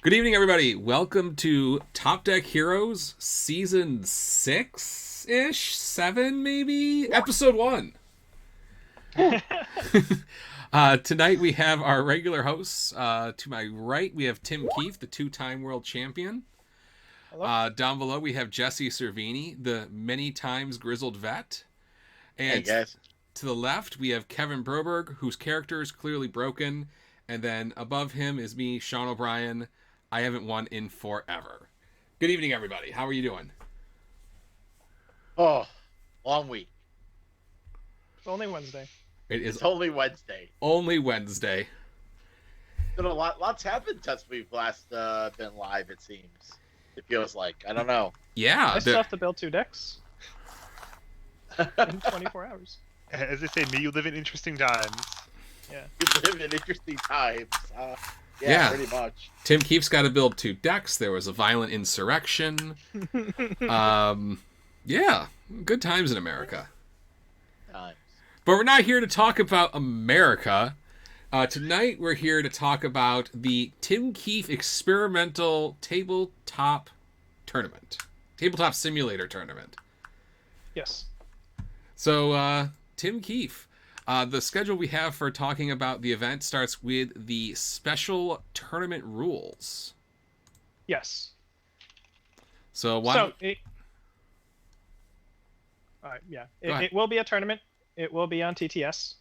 Good evening, everybody. Welcome to Top Deck Heroes Season 6-ish? 7, maybe? Episode 1. Tonight we have our regular hosts. To my right, we have Tim Keefe, the two-time world champion. Hello? Down below, we have Jesse Cervini, the many times grizzled vet. Hey And guys. to the left, we have Kevin Broberg, whose character is clearly broken. And then above him is me, Sean O'Brien. I haven't won in forever. Good evening, everybody. How are you doing? Oh, long week. It's only Wednesday. It is It's only Wednesday. only Wednesday. Been a lots happened since we've last been live. It seems. It feels like. I don't know. Yeah. I still have to build 2 decks in 24 hours. As they say, may you live in interesting times. You live in interesting times. Yeah. Pretty much. Tim Keefe's got to build 2 decks. There was a violent insurrection. Yeah. Good times in America. Times. But we're not here to talk about America. Tonight we're here to talk about the Tim Keefe Experimental Tabletop Tournament. Tabletop Simulator Tournament. Yes. So, Tim Keefe, the schedule we have for talking about the event starts with the special tournament rules. Yes. So, why So, don't... it will be a tournament. It will be on TTS.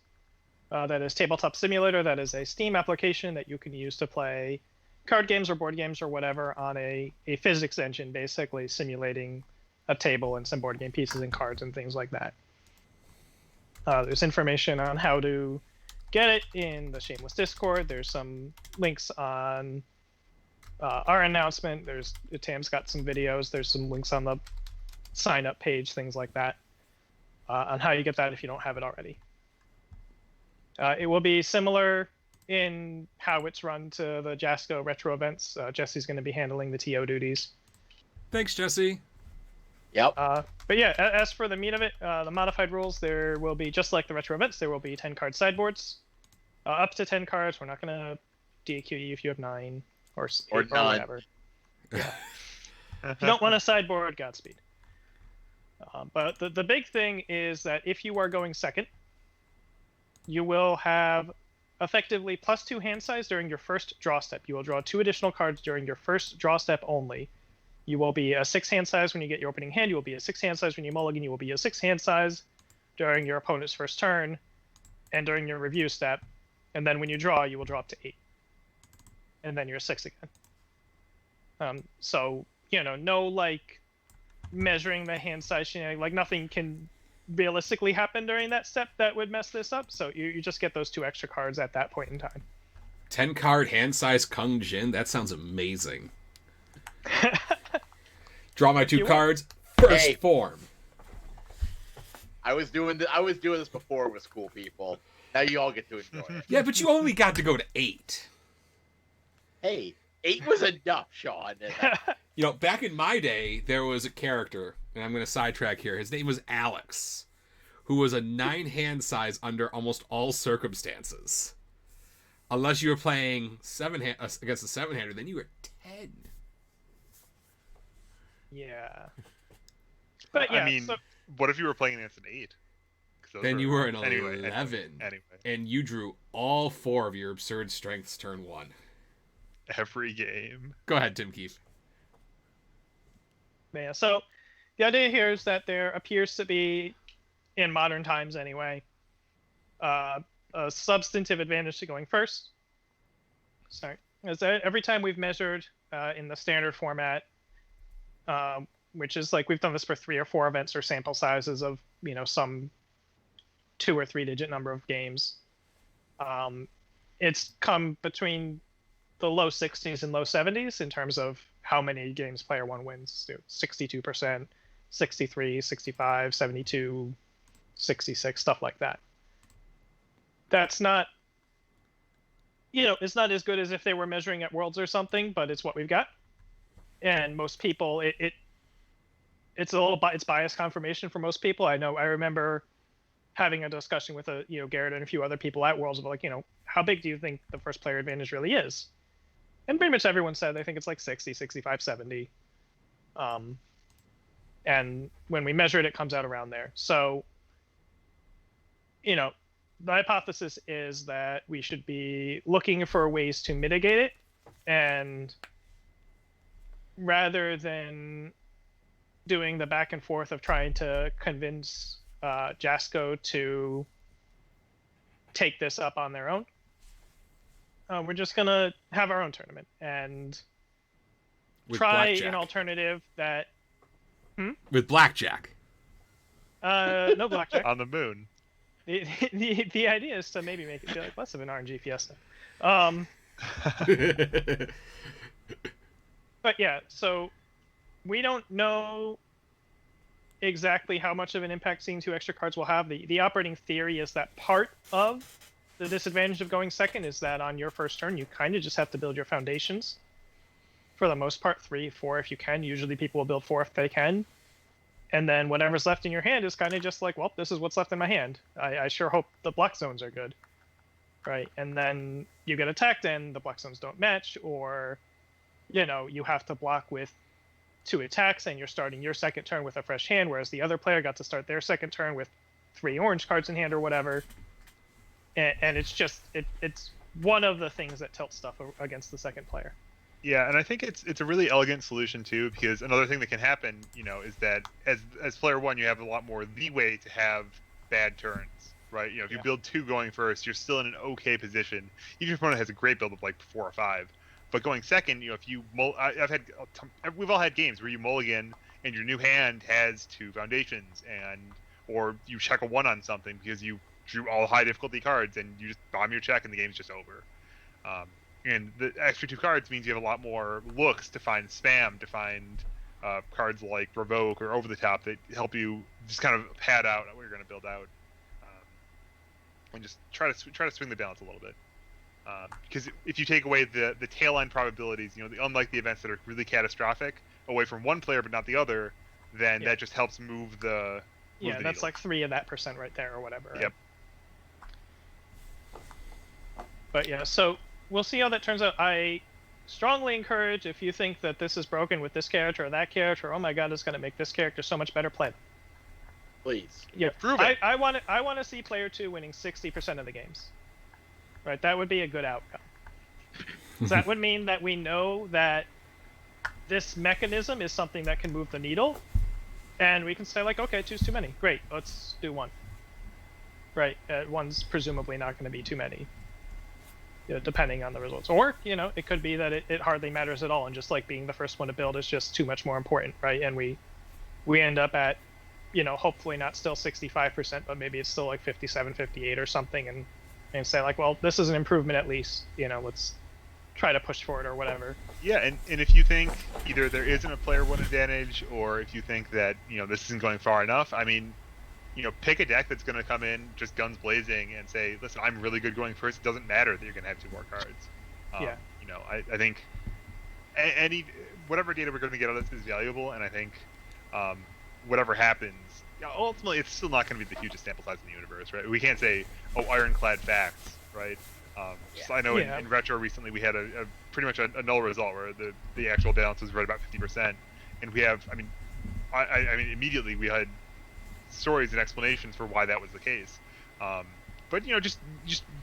That is Tabletop Simulator. That is a Steam application that you can use to play card games or board games or whatever on a physics engine, basically simulating a table and some board game pieces and cards and things like that. There's information on how to get it in the Shameless Discord. There's some links on our announcement. Tam's got some videos. There's some links on the sign-up page, things like that, on how you get that if you don't have it already. It will be similar in how it's run to the Jasco retro events. Jesse's going to be handling the TO duties. Thanks, Jesse. Yep. But yeah, as for the meat of it, the modified rules, there will be, just like the retro events, there will be 10 card sideboards. Up to 10 cards. We're not going to DQ you if you have 9 or 8 or none. whatever. Yeah. If you don't want a sideboard, Godspeed. But the big thing is that if you are going second, you will have effectively +2 hand size during your first draw step. You will draw 2 additional cards during your first draw step only. You will be a 6 hand size when you get your opening hand. You will be a 6 hand size when you mulligan. You will be a 6 hand size during your opponent's first turn and during your review step. And then when you draw, you will draw up to 8. And then you're 6 again. So, no, like, measuring the hand size, like, nothing can realistically happen during that step that would mess this up. So you just get those 2 extra cards at that point in time. 10 card hand size Kung Jin. That sounds amazing. Draw my 2 cards. First Hey. form. I was doing this before with school people. Now you all get to enjoy it. Yeah, but you only got to go to 8. Hey, 8 was enough, Sean. Back in my day, there was a character, and I'm going to sidetrack here. His name was Alex, who was a 9 hand size under almost all circumstances. Unless you were playing against a 7-hander, then you were 10. Yeah. But yeah, I mean, what if you were playing against an 8? Then you were an anyway, 11. Anyway. And you drew all 4 of your absurd strengths turn 1. Every game. Go ahead, Tim Keefe. Yeah, so the idea here is that there appears to be, in modern times anyway, a substantive advantage to going first. Sorry. As every time we've measured in the standard format, which is like we've done this for 3 or 4 events or sample sizes of, some 2 or 3 digit number of games. It's come between the low 60s and low 70s in terms of how many games player 1 wins. 62%, 63, 65, 72, 66, stuff like that. That's not, it's not as good as if they were measuring at Worlds or something, but it's what we've got. And most people, it's bias confirmation for most people. I remember having a discussion with Garrett and a few other people at Worlds about how big do you think the first player advantage really is? And pretty much everyone said they think it's like 60, 65, 70. And when we measure it, it comes out around there. So, the hypothesis is that we should be looking for ways to mitigate it, and rather than doing the back and forth of trying to convince Jasco to take this up on their own, we're just gonna have our own tournament and With try blackjack. an alternative that With blackjack. no blackjack. On the moon. The idea is to maybe make it feel like less of an RNG fiesta. But yeah, so we don't know exactly how much of an impact seeing 2 extra cards will have. The operating theory is that part of the disadvantage of going second is that on your first turn, you kind of just have to build your foundations. For the most part, 3, 4 if you can. Usually people will build 4 if they can. And then whatever's left in your hand is kind of just like, well, this is what's left in my hand. I sure hope the block zones are good. Right? And then you get attacked and the block zones don't match, or, you have to block with 2 attacks and you're starting your second turn with a fresh hand, whereas the other player got to start their second turn with 3 orange cards in hand or whatever. And it's just, it's one of the things that tilts stuff against the second player. Yeah, and I think it's a really elegant solution too, because another thing that can happen, is that as player 1, you have a lot more leeway to have bad turns, right? If you build 2 going first, you're still in an okay position. Even if your opponent has a great build of like 4 or 5, but going second, if you we've all had games where you mulligan and your new hand has 2 foundations, or you check a 1 on something because you drew all high difficulty cards and you just bomb your check and the game's just over. And the extra 2 cards means you have a lot more looks to find spam, to find cards like Revoke or Over the Top that help you just kind of pad out what you're going to build out, and just try to swing the balance a little bit. Because if you take away the tail end probabilities, unlike the events that are really catastrophic, away from one player but not the other, then that just helps move the that's needle. like 3 of that percent right there or whatever. Right? Yep. But yeah, so we'll see how that turns out. I strongly encourage, if you think that this is broken with this character or that character, oh my god, it's going to make this character so much better, play them. Please. Yeah, Prove it. I want to see player 2 winning 60% of the games. Right, that would be a good outcome. That would mean that we know that this mechanism is something that can move the needle, and we can say like, okay, 2's too many. Great, let's do 1. Right, 1's presumably not going to be too many, depending on the results. Or, it could be that it hardly matters at all, and just like being the first one to build is just too much more important, right? And we end up at, hopefully not still 65%, but maybe it's still like 57, 58 or something, and say like, well, this is an improvement at least, let's try to push for it or whatever. Yeah, and if you think either there isn't a player 1 advantage, or if you think that, this isn't going far enough, I mean, pick a deck that's going to come in just guns blazing and say, listen, I'm really good going first. It doesn't matter that you're going to have 2 more cards. I think whatever data we're going to get on this is valuable, and I think whatever happens, ultimately it's still not going to be the hugest sample size in the universe, right? We can't say, oh, ironclad facts, right? So I know in Retro recently we had a pretty much a null result where the actual balance was right about 50%, and we have, I mean immediately we had stories and explanations for why that was the case. But just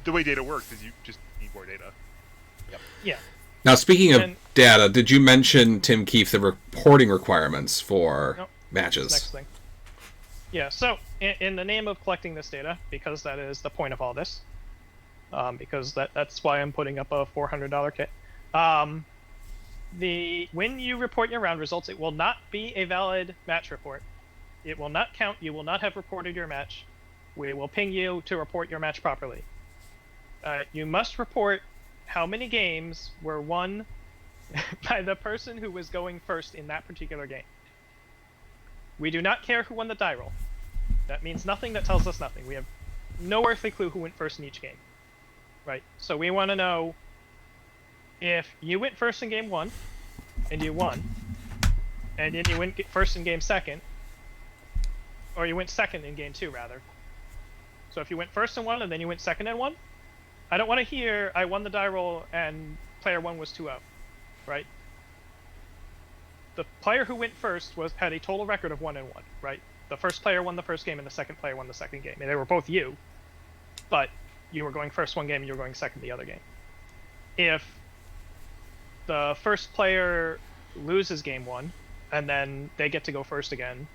the way data works is you just need more data. Yep. Yeah. Now, speaking of data, did you mention, Tim Keefe, the reporting requirements for matches? Next thing. Yeah, so in the name of collecting this data, because that is the point of all this, because that's why I'm putting up a $400 kit, when you report your round results, it will not be a valid match report. It will not count. You will not have reported your match. We will ping you to report your match properly. You must report how many games were won by the person who was going first in that particular game. We do not care who won the die roll. That means nothing. That tells us nothing. We have no earthly clue who went first in each game. Right? So we want to know if you went first in game 1 and you won, and then you went first in game 2, or you went second in game 2 rather. So if you went first in 1 and then you went second in 1, I don't want to hear I won the die roll and player 1 was 2-0. right? The player who went first had a total record of 1-1, right? The first player won the first game and the second player won the second game. And they were both you, but you were going first one game and you were going second the other game. If the first player loses game 1 and then they get to go first again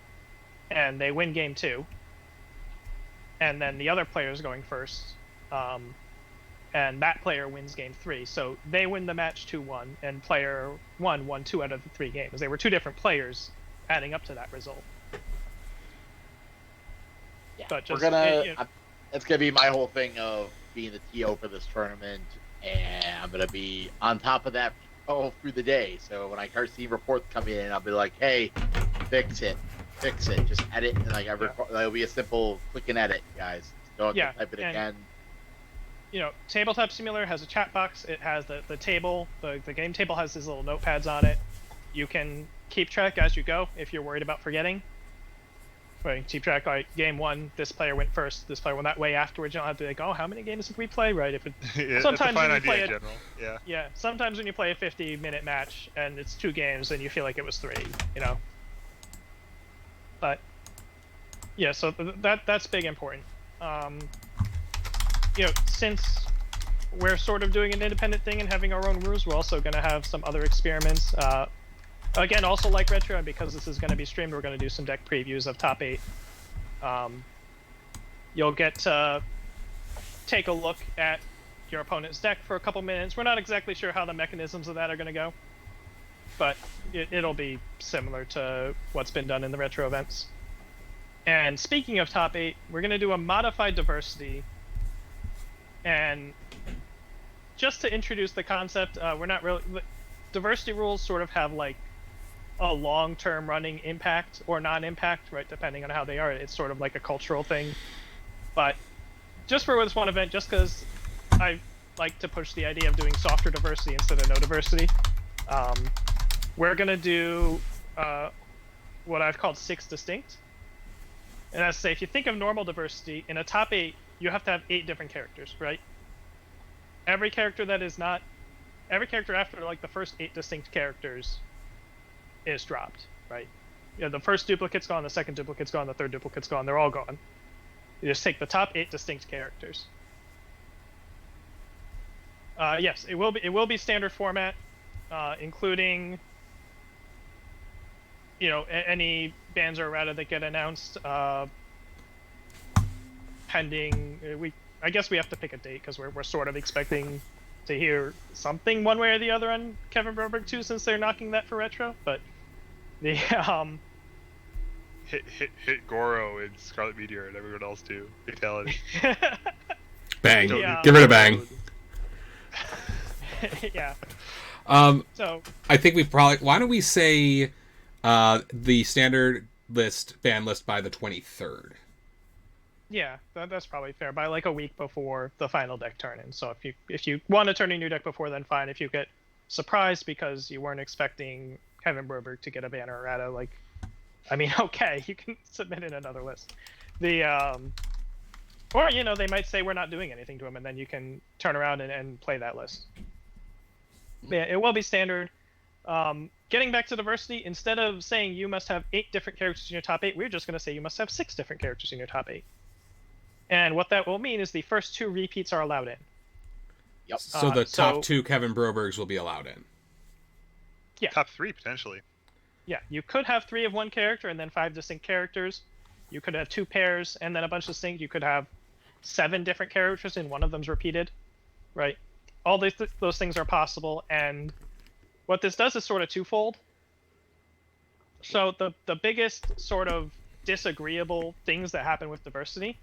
and they win game 2, and then the other player is going first, and that player wins game 3. So they win the match 2-1, and player 1 won 2 out of the 3 games. They were 2 different players adding up to that result. Yeah, But just, it's gonna be my whole thing of being the TO for this tournament, and I'm gonna be on top of that all through the day. So when I start seeing reports come in, I'll be like, "Hey, fix it, just edit," and like it'll be a simple click and edit, guys. Don't have to type it again. Tabletop Simulator has a chat box. It has the table. The game table has these little notepads on it. You can keep track as you go if you're worried about forgetting. Right, keep track, like, game 1, this player went first, this player went that way afterwards. You don't have to be like, oh, how many games did we play? Right, if it... sometimes when you play in general. Yeah, sometimes when you play a 50-minute match and it's 2 games and you feel like it was 3, But, yeah, so that's big important. Since we're sort of doing an independent thing and having our own rules, we're also going to have some other experiments. Again, also like Retro, and because this is going to be streamed, we're going to do some deck previews of top 8. You'll get to take a look at your opponent's deck for a couple minutes. We're not exactly sure how the mechanisms of that are going to go, but it'll be similar to what's been done in the Retro events. And speaking of top 8, we're going to do a modified diversity. And just to introduce the concept, we're not really... Diversity rules sort of have, like, a long-term running impact or non-impact, right, depending on how they are. It's sort of like a cultural thing. But just for this one event, just because I like to push the idea of doing softer diversity instead of no diversity, we're going to do what I've called 6 distinct. And that's to say, if you think of normal diversity, in a top 8, you have to have 8 different characters, right? Every character after, like, the first 8 distinct characters is dropped, right? The first duplicate's gone, the second duplicate's gone, the third duplicate's gone, they're all gone. You just take the top 8 distinct characters. Yes, it will be standard format, including, any bans or errata that get announced, pending, I guess we have to pick a date, because we're sort of expecting to hear something one way or the other on Kevin Broberg 2, since they're knocking that for Retro. But the hit Goro and Scarlet Meteor and everyone else too. Fatality. Bang. Get rid of Bang. Yeah. So I think we probably... Why don't we say the standard ban list by the 23rd? Yeah, that's probably fair. By like a week before the final deck turn-in. So if you want to turn in your deck before then, fine. If you get surprised because you weren't expecting Kevin Broberg to get a ban or errata, okay, you can submit in another list. Or they might say we're not doing anything to him, and then you can turn around and play that list. But yeah, it will be standard. Getting back to diversity, instead of saying you must have 8 different characters in your top 8, we're just going to say you must have 6 different characters in your top 8. And what that will mean is the first 2 repeats are allowed in. Yep. So the top 2 Kevin Brobergs will be allowed in. Yeah. Top 3, potentially. Yeah, you could have 3 of one character and then 5 distinct characters. You could have 2 pairs and then a bunch of distinct. You could have 7 different characters and one of them's repeated, right? All those things are possible, and what this does is sort of twofold. So the biggest sort of disagreeable things that happen with diversity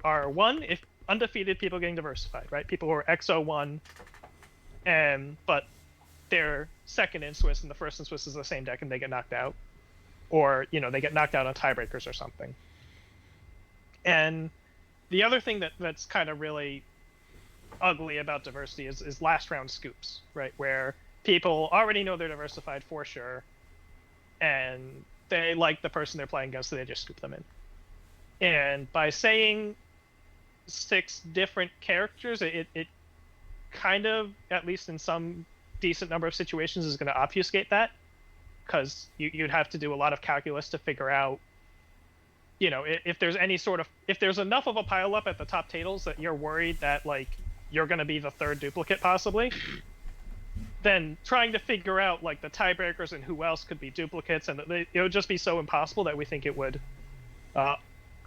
are, 1, if undefeated people getting diversified, right? People who are XO1, but they're second in Swiss and the first in Swiss is the same deck and they get knocked out. Or, they get knocked out on tiebreakers or something. And the other thing that's kind of really ugly about diversity is last round scoops, right? Where people already know they're diversified for sure, and they like the person they're playing against, so they just scoop them in. And by saying 6 different characters, it kind of, at least in some decent number of situations is going to obfuscate that, because you'd have to do a lot of calculus to figure out, if there's if there's enough of a pileup at the top tables that you're worried that like you're going to be the third duplicate possibly, then trying to figure out like the tiebreakers and who else could be duplicates, and it would just be so impossible that we think it would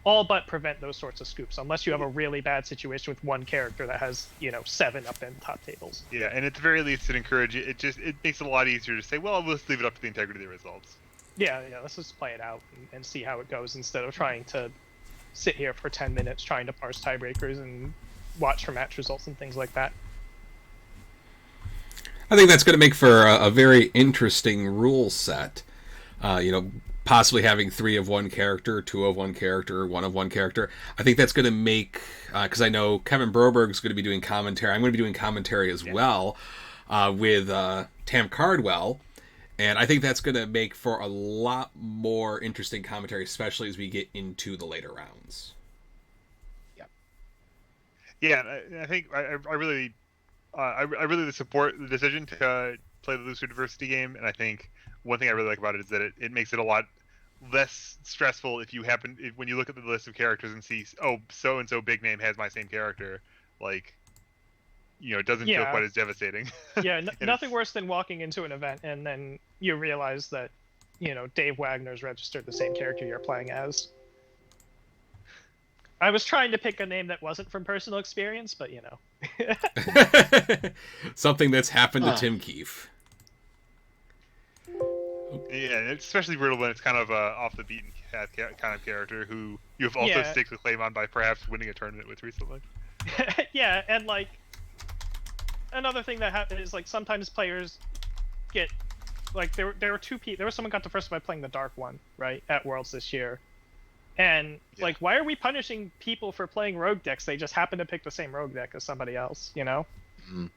all but prevent those sorts of scoops, unless you have a really bad situation with one character that has 7 up in top tables. Yeah, and at the very least, it encourages it makes it a lot easier to say, well, let's leave it up to the integrity of the results. Yeah, let's just play it out and see how it goes, instead of trying to sit here for 10 minutes trying to parse tiebreakers and watch for match results and things like that. I think that's going to make for a very interesting rule set. Possibly having 3 of one character, 2 of one character, 1 of one character. I think that's going to make, because I know Kevin Broberg's going to be doing commentary. I'm going to be doing commentary as well with Tam Cardwell. And I think that's going to make for a lot more interesting commentary, especially as we get into the later rounds. Yeah, I think I really support the decision to play the looser diversity game, and I think one thing I really like about it is that it makes it a lot less stressful when you look at the list of characters and see, oh, so and so big name has my same character, like, it doesn't feel quite as devastating. Yeah, nothing worse than walking into an event and then you realize that Dave Wagner's registered the same character you're playing as. I was trying to pick a name that wasn't from personal experience, but something that's happened to Tim Keefe. Yeah, it's especially brutal when it's kind of off the beaten path kind of character who you have also staked a claim on by perhaps winning a tournament with recently. Yeah, and like another thing that happened is like sometimes players get like there were 2 people. There was someone got the first by playing the Dark One right at Worlds this year. And like, why are we punishing people for playing rogue decks? They just happen to pick the same rogue deck as somebody else, Mm.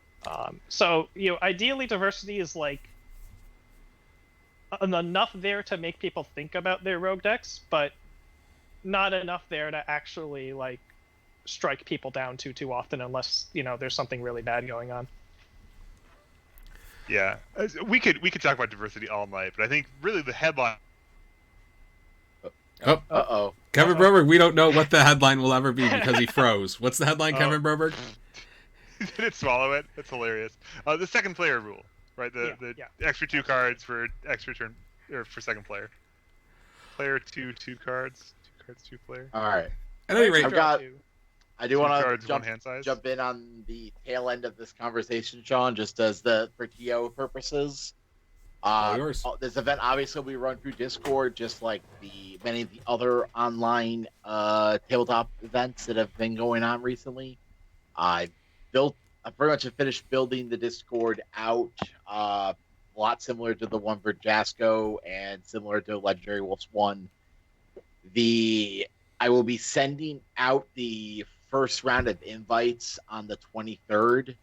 So ideally, diversity is like enough there to make people think about their rogue decks, but not enough there to actually like strike people down too often, unless there's something really bad going on. Yeah, we could talk about diversity all night, but I think really the headline. Oh. Uh-oh. Kevin Broberg, we don't know what the headline will ever be because he froze. What's the headline, Kevin Broberg? Did it swallow it? That's hilarious. The second player rule, right? The extra 2 cards for extra turn, or for second player. Player 2 cards. 2 cards, 2 player. All right. At any rate, I do want to jump in on the tail end of this conversation, Sean, just as for TO purposes. This event obviously will be run through Discord, just like many of the other online tabletop events that have been going on recently. I pretty much have finished building the Discord out, a lot similar to the one for Jasco and similar to Legendary Wolves 1. I will be sending out the first round of invites on the 23rd.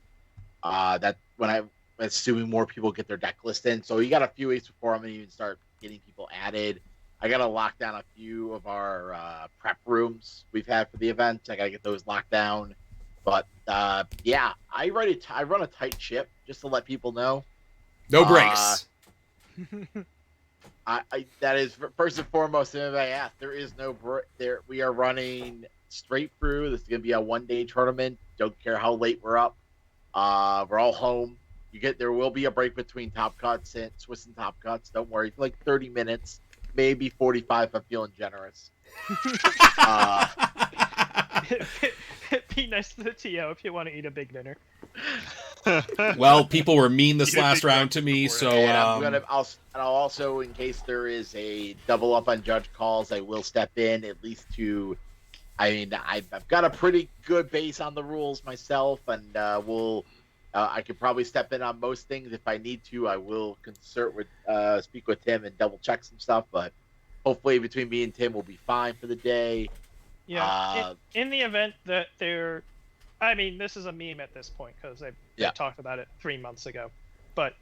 Assuming more people get their deck list in. So you got a few weeks before I'm going to even start getting people added. I got to lock down a few of our prep rooms we've had for the event. I got to get those locked down. But I run a tight ship, just to let people know. No breaks. That is first and foremost. If I ask, there is no there. We are running straight through. This is going to be a 1-day tournament. Don't care how late we're up. We're all home. There will be a break between top cuts and Swiss and top cuts. Don't worry, like 30 minutes, maybe 45 if I'm feeling generous. Be nice to the TO if you want to eat a big dinner. Well, people were mean this last round to me, so I'll also, in case there is a double up on judge calls, I will step in at least to. I mean, I've got a pretty good base on the rules myself, and I could probably step in on most things if I need to. I will speak with Tim and double check some stuff, but hopefully between me and Tim we'll be fine for the day. Yeah. In the event that this is a meme at this point because I talked about it 3 months ago, but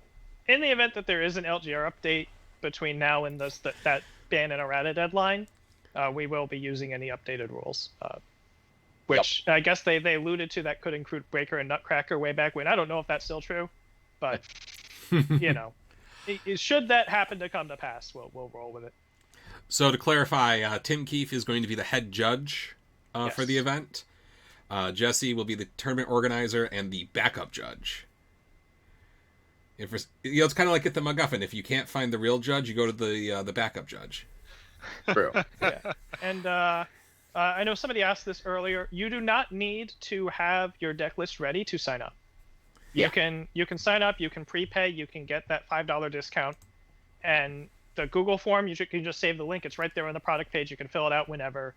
in the event that there is an LGR update between now and that ban and errata deadline, we will be using any updated rules. Which I guess they alluded to that could include Breaker and Nutcracker way back when. I don't know if that's still true, but you know, should that happen to come to pass, we'll roll with it. So to clarify, Tim Keefe is going to be the head judge for the Yes. event. Jesse will be the tournament organizer and the backup judge. It's kind of like at the MacGuffin. If you can't find the real judge, you go to the backup judge. True. Yeah. And I know somebody asked this earlier. You do not need to have your deck list ready to sign up. Yeah. You can sign up. You can prepay. You can get that $5 discount. And the Google form, you can just save the link. It's right there on the product page. You can fill it out whenever.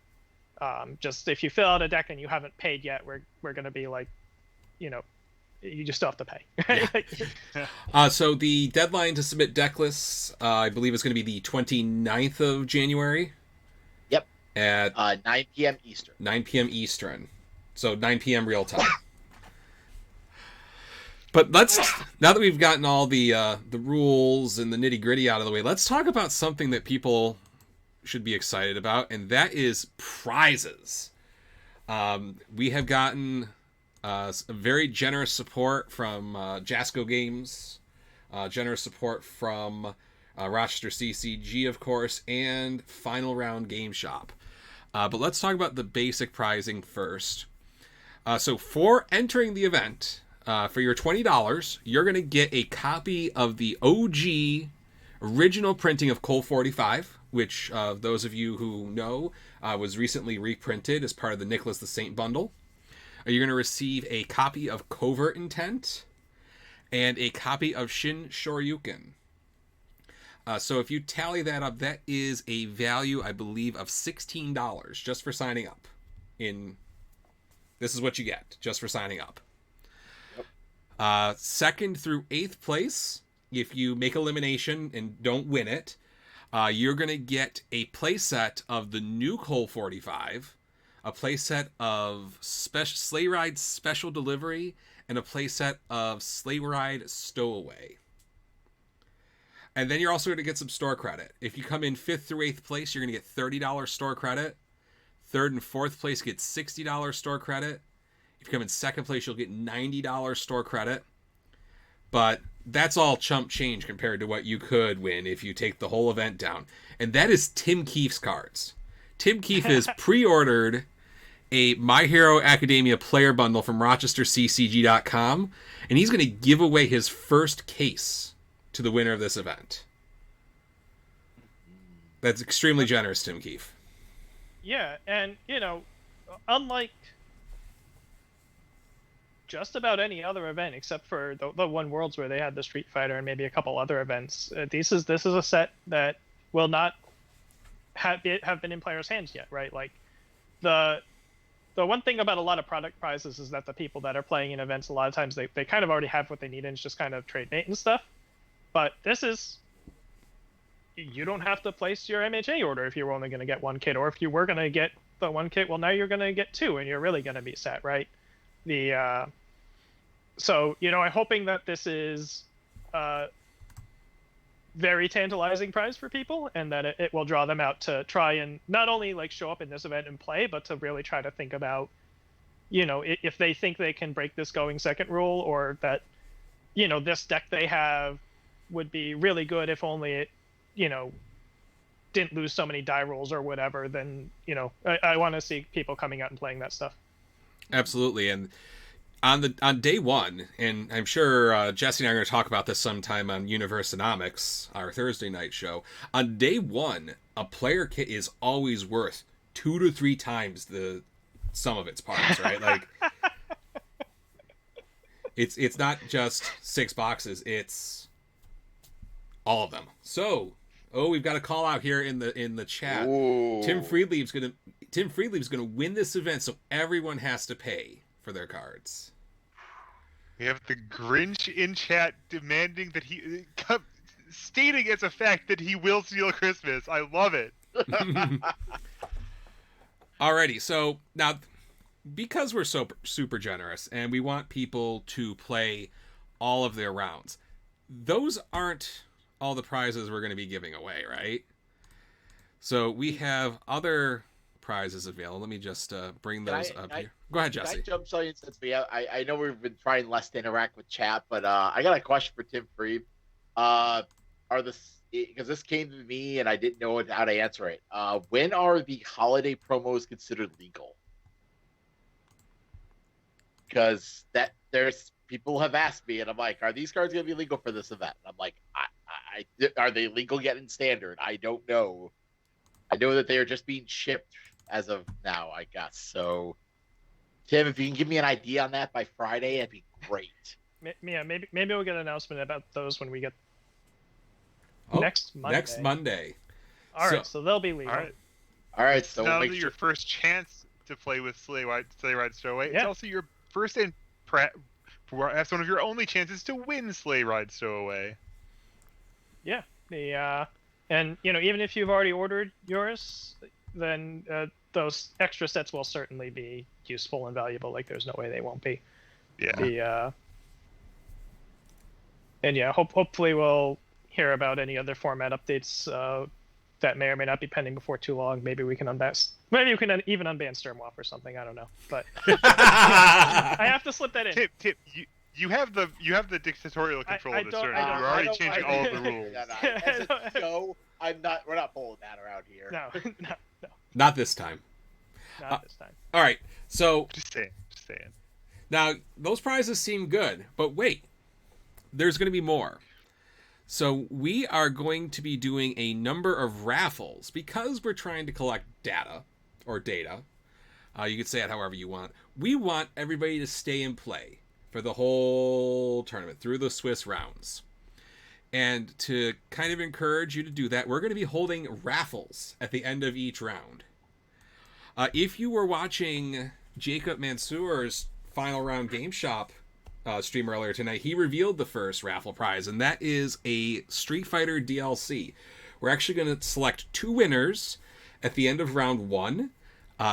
Just if you fill out a deck and you haven't paid yet, we're going to be like, you know, you just still have to pay. So the deadline to submit deck lists, I believe, is going to be the 29th of January. Yep. At 9 p.m. Eastern. 9 p.m. Eastern. So 9 p.m. real time. But now that we've gotten all the rules and the nitty gritty out of the way, let's talk about something that people should be excited about, and that is prizes. We have gotten very generous support from Jasco Games, generous support from Rochester CCG, of course, and Final Round Game Shop. But let's talk about the basic prizing first. So for entering the event, for your $20, you're going to get a copy of the OG original printing of Cole 45, which those of you who know was recently reprinted as part of the Nicholas the Saint bundle. You're going to receive a copy of Covert Intent and a copy of Shin Shoryuken. So if you tally that up, that is a value, I believe, of $16 just for signing up. This is what you get just for signing up. Second through 8th place, if you make elimination and don't win it, you're going to get a playset of the new Cole 45, a playset of Sleigh Ride Special Delivery, and a playset of Sleigh Ride Stowaway. And then you're also going to get some store credit. If you come in 5th through 8th place, you're going to get $30 store credit. 3rd and 4th place get $60 store credit. If you come in 2nd place, you'll get $90 store credit. But that's all chump change compared to what you could win if you take the whole event down. And that is Tim Keefe's cards. Tim Keefe has pre-ordered a My Hero Academia player bundle from RochesterCCG.com, and he's going to give away his first case to the winner of this event. That's extremely generous, Tim Keefe. Yeah, and, unlike just about any other event except for the one Worlds where they had the Street Fighter and maybe a couple other events, this is a set that will not have been in players' hands yet, right? Like, the one thing about a lot of product prizes is that the people that are playing in events, a lot of times they kind of already have what they need, and it's just kind of trade bait and stuff. But this is, you don't have to place your MHA order if you're only going to get one kit, or if you were going to get the one kit, well, now you're going to get two, and you're really going to be set, right? So, I'm hoping that this is a very tantalizing prize for people, and that it will draw them out to try and not only like show up in this event and play, but to really try to think about, if they think they can break this going second rule, or that, this deck they have would be really good if only it, didn't lose so many die rolls or whatever, then, I want to see people coming out and playing that stuff. Absolutely. And on day one, and I'm sure Jesse and I are going to talk about this sometime on Universonomics, our Thursday night show. On day one, a player kit is always worth 2 to 3 times the sum of its parts, right? Like, it's not just 6 boxes; it's all of them. So, we've got a call out here in the chat. Ooh. Tim Friedlieb's gonna win this event, so everyone has to pay for their cards. We have the Grinch in chat demanding that stating as a fact that he will steal Christmas. I love it. Alrighty, so now, because we're so super generous and we want people to play all of their rounds, those aren't all the prizes we're going to be giving away, right? So we have other prizes available. Let me just bring those up here. Go ahead, Jesse. Can I jump since I know we've been trying less to interact with chat, but I got a question for Tim Freed. Are this because this came to me and I didn't know how to answer it. When are the holiday promos considered legal? Because there's people have asked me, and I'm like, are these cards going to be legal for this event? And I'm like, are they legal yet in standard? I don't know. I know that they are just being shipped as of now, I guess. So, Tim, if you can give me an idea on that by Friday, that'd be great. Yeah, maybe we'll get an announcement about those when we get Oh, next Monday. Next Monday. All right, so they'll be legal. All right. It's So not we'll only your first chance to play with Sleigh Ride Stowaway, it's Yeah. also your first and perhaps one of your only chances to win Sleigh Ride Stowaway. Yeah, and even if you've already ordered yours, then those extra sets will certainly be useful and valuable. Like there's no way they won't be. Yeah. And yeah, hopefully we'll hear about any other format updates that may or may not be pending before too long. Maybe we can maybe you can even unban Sturmwolf or something. I don't know, but I have to slip that in. Tip, you have the dictatorial control of this tournament. You're already changing all of the rules. As a show, we're not pulling that around here. No. Not this time. Not this time. All right. So Just saying. now those prizes seem good, but wait, there's going to be more. So we are going to be doing a number of raffles because we're trying to collect data. You could say it however you want. We want everybody to stay in play for the whole tournament through the Swiss rounds. And to kind of encourage you to do that, we're going to be holding raffles at the end of each round. If you were watching Jacob Mansour's Final Round Game Shop stream earlier tonight, he revealed the first raffle prize, and that is a Street Fighter DLC. We're actually going to select 2 winners at the end of round 1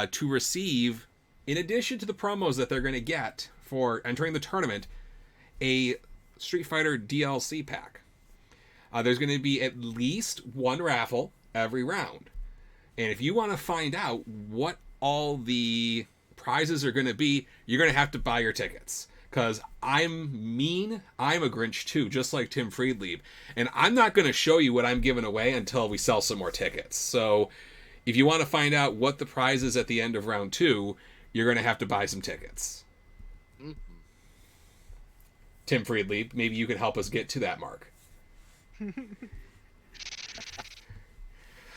to receive, in addition to the promos that they're going to get for entering the tournament, a Street Fighter DLC pack. There's going to be at least 1 raffle every round. And if you want to find out what all the prizes are going to be, you're going to have to buy your tickets. Because I'm mean, I'm a Grinch too, just like Tim Friedlieb. And I'm not going to show you what I'm giving away until we sell some more tickets. So if you want to find out what the prize is at the end of round 2, you're going to have to buy some tickets. Mm-hmm. Tim Friedlieb, maybe you could help us get to that mark.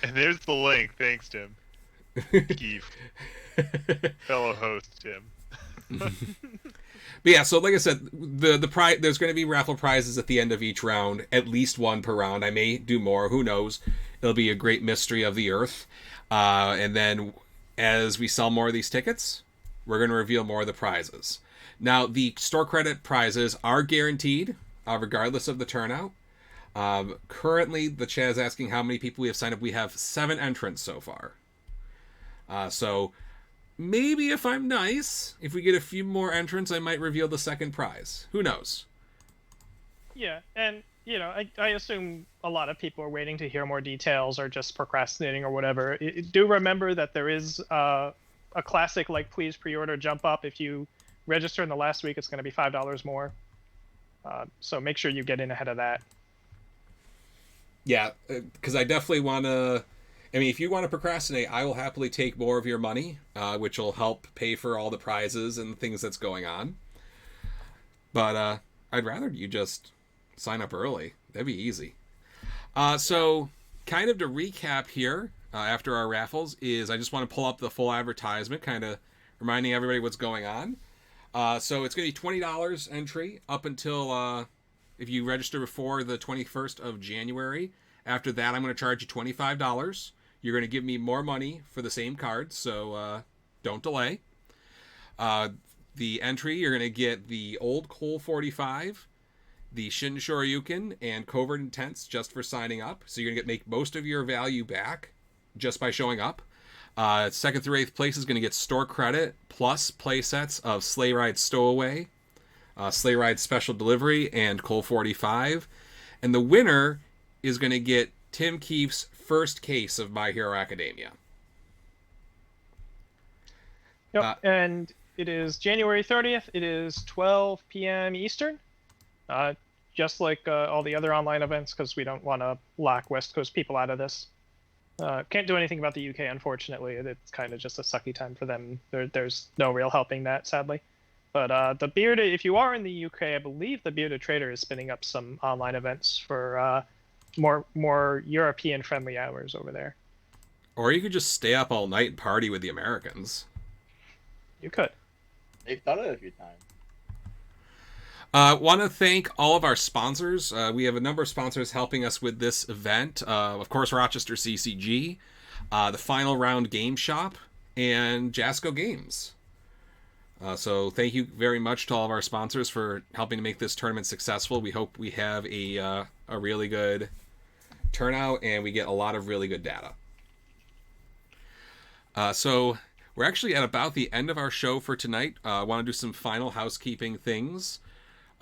And there's the link. Thanks, Tim. Keefe. Fellow host, Tim. But yeah, so like I said, the prize, there's going to be raffle prizes at the end of each round, at least 1 per round. I may do more, who knows? It'll be a great mystery of the earth. And then as we sell more of these tickets, we're going to reveal more of the prizes. Now, the store credit prizes are guaranteed, regardless of the turnout. Currently, the chat is asking how many people we have signed up. We have 7 entrants so far. So maybe if I'm nice, if we get a few more entrants, I might reveal the second prize. Who knows? Yeah, and I assume a lot of people are waiting to hear more details or just procrastinating or whatever. Do remember that there is a classic like please pre-order jump up. If you register in the last week, it's going to be $5 more. So make sure you get in ahead of that. Yeah, because I definitely want to. I mean, if you want to procrastinate, I will happily take more of your money, which will help pay for all the prizes and things that's going on. But I'd rather you just sign up early. That'd be easy. So, kind of to recap here, after our raffles, is I just want to pull up the full advertisement, kind of reminding everybody what's going on. So it's going to be $20 entry up until if you register before the 21st of January. After that, I'm going to charge you $25. You're going to give me more money for the same card, so don't delay. The entry, you're going to get the old Cole 45, the Shin Shoryuken, and Covert Intense just for signing up. So you're going to make most of your value back just by showing up. 2nd through 8th place is going to get store credit plus play sets of Sleigh Ride Stowaway, Sleigh Ride Special Delivery, and Cole 45. And the winner is going to get Tim Keefe's first case of My Hero Academia. Yep, and it is January 30th. It is 12 p.m. Eastern. just like all the other online events, because we don't want to lock West Coast people out of this. Can't do anything about the UK, unfortunately. It's kind of just a sucky time for them. There's no real helping that, sadly. But the Bearded, if you are in the UK, I believe the Bearded Trader is spinning up some online events for more European-friendly hours over there. Or you could just stay up all night and party with the Americans. You could. They've done it a few times. Want to thank all of our sponsors. We have a number of sponsors helping us with this event. Of course, Rochester CCG, the Final Round Game Shop, and Jasco Games. So thank you very much to all of our sponsors for helping to make this tournament successful. We hope we have a really good turnout and we get a lot of really good data. So we're actually at about the end of our show for tonight. I want to do some final housekeeping things.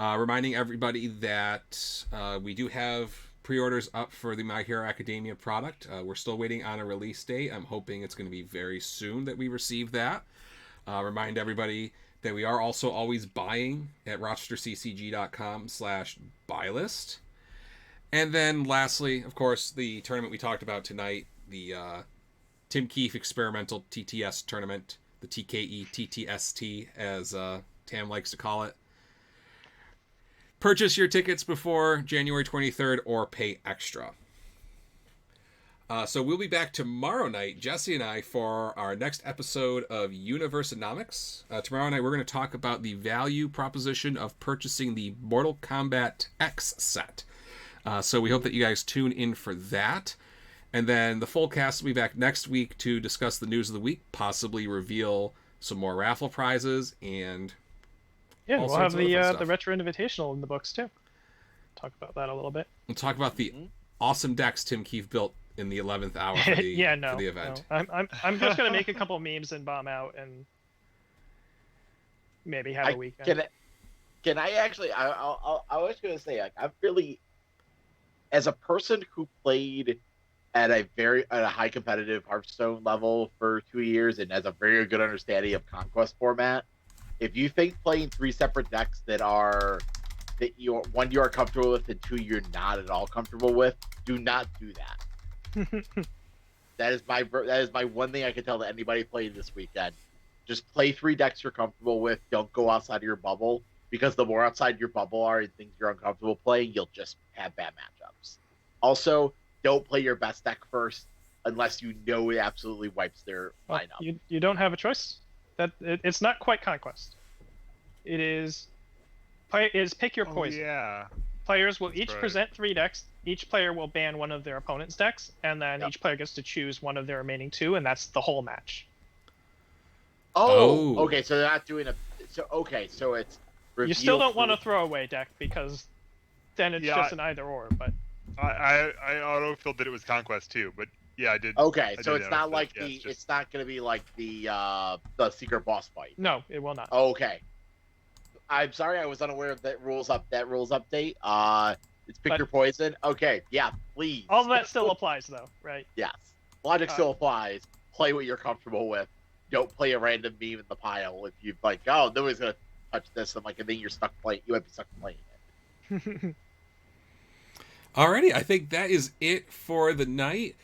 Reminding everybody that we do have pre-orders up for the My Hero Academia product. We're still waiting on a release date. I'm hoping it's going to be very soon that we receive that. Remind everybody that we are also always buying at rochesterccg.com/buy list. And then lastly, of course, the tournament we talked about tonight, the Tim Keefe Experimental TTS Tournament, the TKE TTST as Tam likes to call it. Purchase your tickets before January 23rd or pay extra. So we'll be back tomorrow night, Jesse and I, for our next episode of Universonomics. Tomorrow night, we're going to talk about the value proposition of purchasing the Mortal Kombat X set. So we hope that you guys tune in for that. And then the full cast will be back next week to discuss the news of the week, possibly reveal some more raffle prizes, and yeah, all we'll sorts have of other fun the stuff. Retro Invitational in the books too. Talk about that a little bit. We'll talk about the awesome decks Tim Keefe built in the 11th hour for the, for the event. No. I'm just gonna make a couple memes and bomb out and maybe have a weekend. Can I actually? I was going to say, like, I'm really, as a person who played at a high competitive Hearthstone level for 2 years and has a very good understanding of Conquest format, if you think playing 3 separate decks that you are comfortable with and 2 you're not at all comfortable with, do not do that. That is my one thing I can tell to anybody playing this weekend. Just play 3 decks you're comfortable with. Don't go outside of your bubble, because the more outside your bubble are and things you're uncomfortable playing, you'll just have bad matchups. Also, don't play your best deck first unless you know it absolutely wipes their lineup. You don't have a choice. It's not quite Conquest. It is pick your poison. Yeah. Players will each present 3 decks. Each player will ban one of their opponent's decks, and then each player gets to choose one of their remaining 2, and that's the whole match. Oh. Okay. So they're not doing a. So it's. You still don't want to throw away deck, because then it's just an either or. But I auto-filled that it was Conquest too, but yeah, I did. Okay, I so did it's not notice like that. Yeah, it's not going to be like the secret boss fight. no, it will not. Okay. I'm sorry, I was unaware of that rules update. It's pick your poison. Okay, yeah, please. All of that still applies, though, right? Yes, logic still applies. Play what you're comfortable with. Don't play a random meme in the pile. If you're like, oh, nobody's gonna touch this, and then you're stuck playing. You might be stuck playing it. Alrighty, I think that is it for the night.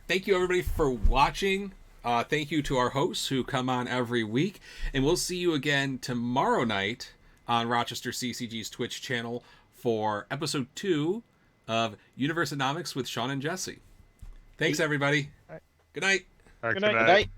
Thank you everybody for watching. Thank you to our hosts who come on every week, and we'll see you again tomorrow night on Rochester CCG's Twitch channel for episode 2 of Universonomics with Sean and Jesse. Thanks everybody. All right. Good night. All right, Good night. Good night.